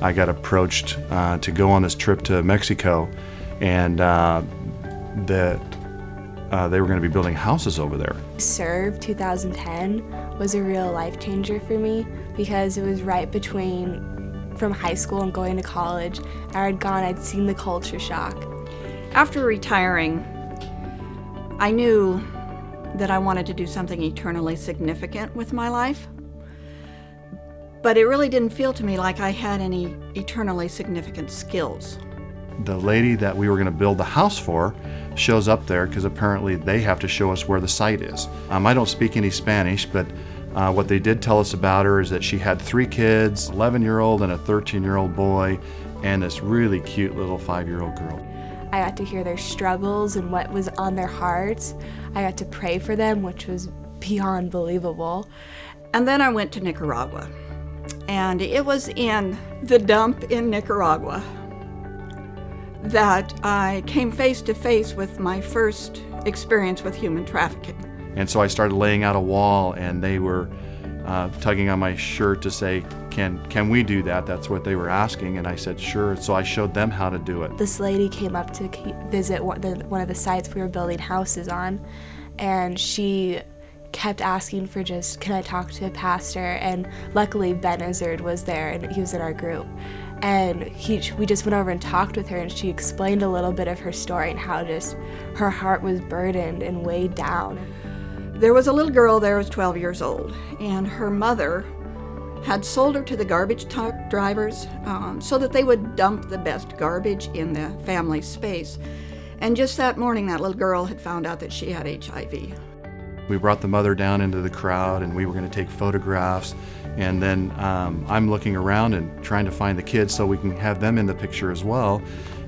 I got approached to go on this trip to Mexico, and they were going to be building houses over there. Serve 2010 was a real life changer for me because it was right from high school and going to college. I'd seen the culture shock. After retiring, I knew that I wanted to do something eternally significant with my life, but it really didn't feel to me like I had any eternally significant skills. The lady that we were going to build the house for shows up there because apparently they have to show us where the site is. I don't speak any Spanish, but what they did tell us about her is that she had 3 kids, 11-year-old and a 13-year-old boy, and this really cute little 5-year-old girl. I got to hear their struggles and what was on their hearts. I got to pray for them, which was beyond believable. And then I went to Nicaragua, and it was in the dump in Nicaragua that I came face to face with my first experience with human trafficking. And so I started laying out a wall, and they were tugging on my shirt to say, can we do that? That's what they were asking, and I said, sure. So I showed them how to do it. This lady came up to visit one of the sites we were building houses on, and she kept asking for can I talk to a pastor? And luckily Ben Izzard was there, and he was in our group. And we just went over and talked with her, and she explained a little bit of her story and how just her heart was burdened and weighed down. There was a little girl there who was 12 years old, and her mother had sold her to the garbage truck drivers so that they would dump the best garbage in the family space. And just that morning, that little girl had found out that she had HIV. We brought the mother down into the crowd, and we were going to take photographs, and then I'm looking around and trying to find the kids so we can have them in the picture as well,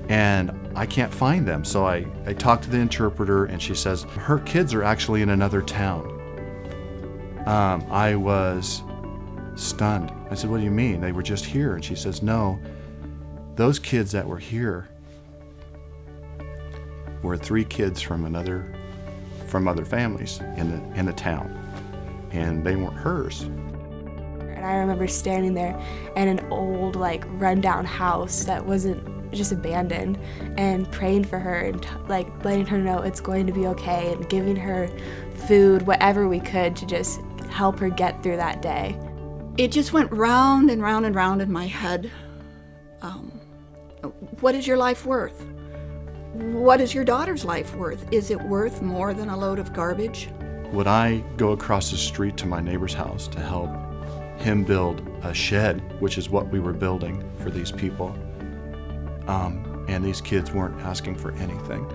and I can't find them. So I talked to the interpreter, and she says her kids are actually in another town. I was stunned. I said, what do you mean? They were just here. And she says, no, those kids that were here were 3 kids from other families in the town, and they weren't hers. And I remember standing there in an old, rundown house that wasn't just abandoned, and praying for her and letting her know it's going to be okay, and giving her food, whatever we could, to just help her get through that day. It just went round and round and round in my head. What is your life worth? What is your daughter's life worth? Is it worth more than a load of garbage? Would I go across the street to my neighbor's house to help him build a shed, which is what we were building for these people, and these kids weren't asking for anything?